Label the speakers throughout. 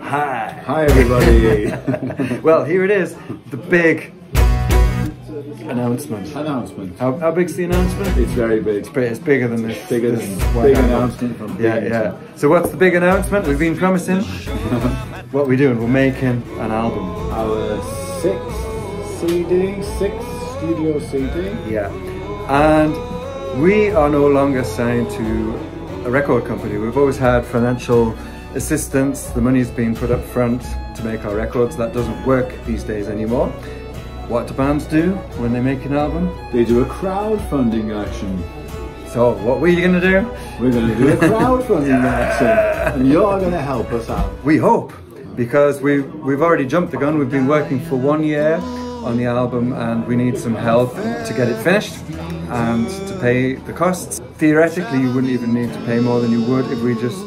Speaker 1: Hi.
Speaker 2: Hi everybody.
Speaker 1: Well, here it is, the big announcement. How big's the announcement?
Speaker 2: It's very big.
Speaker 1: It's bigger than this.
Speaker 2: Bigger
Speaker 1: this
Speaker 2: than big announcement from
Speaker 1: yeah. So what's the big announcement? We've been promising. What we're doing? We're making an album.
Speaker 2: Our sixth studio CD.
Speaker 1: Yeah. And we are no longer signed to a record company. We've always had financial assistance. The money's been put up front to make our records. That doesn't work these days anymore. What do bands do when they make an album?
Speaker 2: They do a crowdfunding action.
Speaker 1: So what are you going to do?
Speaker 2: We're going to do a crowdfunding action, and you're going to help us out.
Speaker 1: We hope, because we've already jumped the gun. We've been working for 1 year on the album, and we need some help to get it finished and to pay the costs. Theoretically, you wouldn't even need to pay more than you would if we just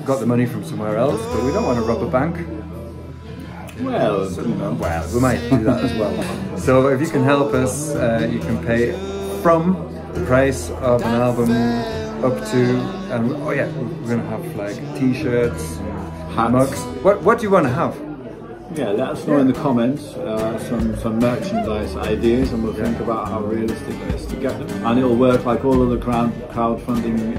Speaker 1: got the money from somewhere else, but we don't want to rob a bank.
Speaker 2: Well,
Speaker 1: so,
Speaker 2: you know.
Speaker 1: Well, we might do that as well. So if you can help us, you can pay from the price of an album up to, and oh yeah, we're going to have like t-shirts,
Speaker 2: hats,
Speaker 1: mugs. What do you want to have?
Speaker 2: Yeah, let us know in the comments some merchandise ideas, and we'll think about how realistic it is to get them. And it'll work like all other crowdfunding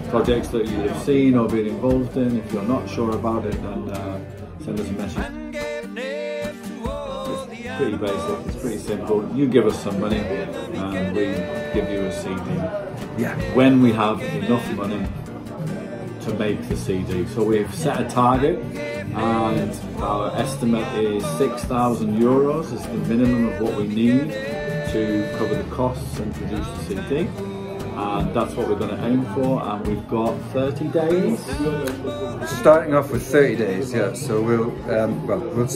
Speaker 2: projects that you have seen or been involved in. If you're not sure about it, then send us a message. It's pretty basic, it's pretty simple. You give us some money and we give you a CD.
Speaker 1: Yeah.
Speaker 2: When we have enough money to make the CD. So we've set a target, and our estimate is €6,000 is the minimum of what we need to cover the costs and produce the CD. And that's what we're going to aim for, and we've got 30 days.
Speaker 1: Starting off with 30 days, yeah. So we'll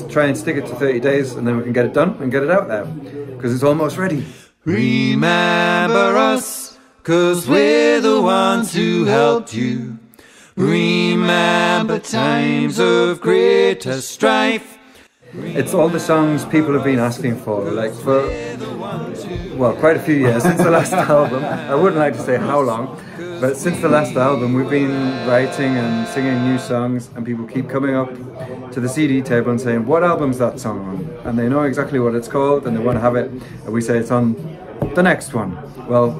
Speaker 1: try and stick it to 30 days, and then we can get it done and get it out there, because it's almost ready. Remember us, 'cause we're the ones who helped you. Remember times of greater strife. It's all the songs people have been asking for, like for, well, quite a few years since the last album. I wouldn't like to say how long, but since the last album we've been writing and singing new songs, and people keep coming up to the CD table and saying, what album's that song on? And they know exactly what it's called and they want to have it, and we say it's on the next one. Well,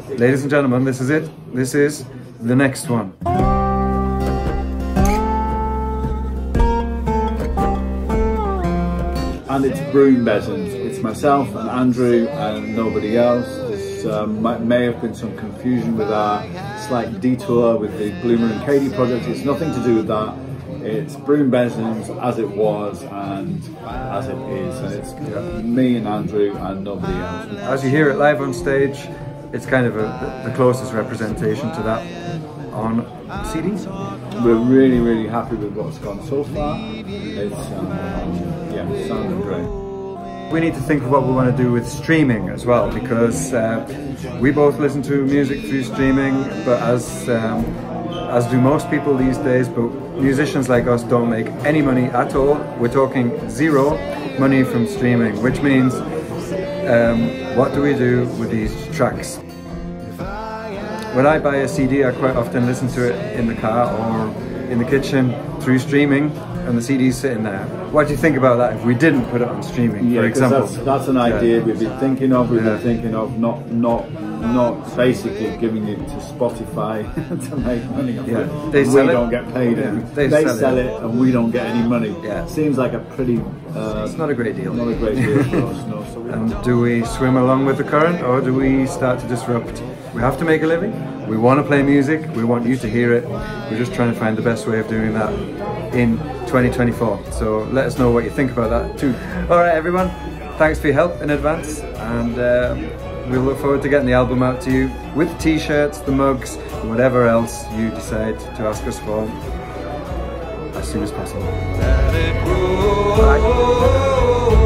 Speaker 1: ladies and gentlemen, this is it. This is the next one.
Speaker 2: And it's Broom Bezins. It's myself and Andrew and nobody else. There may have been some confusion with our slight detour with the Bloomer and Katie project. It's nothing to do with that. It's Broom Bezins as it was and as it is. And it's me and Andrew and nobody else.
Speaker 1: As you hear it live on stage, it's kind of the closest representation to that on CDs.
Speaker 2: We're really, really happy with what's gone so far. It's yeah, sounding great.
Speaker 1: We need to think of what we want to do with streaming as well, because we both listen to music through streaming, but as do most people these days, but musicians like us don't make any money at all. We're talking zero money from streaming, which means what do we do with these tracks? When I buy a CD, I quite often listen to it in the car or in the kitchen through streaming, and the CD's sitting there. What do you think about that if we didn't put it on streaming, for example?
Speaker 2: That's an idea we've been thinking of. We've been thinking of not basically giving it to Spotify to make money off it.
Speaker 1: They sell
Speaker 2: we
Speaker 1: it.
Speaker 2: Don't get paid. They sell it and we don't get any money.
Speaker 1: Yeah.
Speaker 2: Seems like a pretty...
Speaker 1: it's not a great deal.
Speaker 2: Not a great deal for us, no. So
Speaker 1: and do we swim along with the current, or do we start to disrupt? We have to make a living. We want to play music. We want you to hear it. We're just trying to find the best way of doing that in 2024. So let us know what you think about that too. All right, everyone. Thanks for your help in advance, and we'll look forward to getting the album out to you with the t-shirts, the mugs, and whatever else you decide to ask us for as soon as possible. Bye.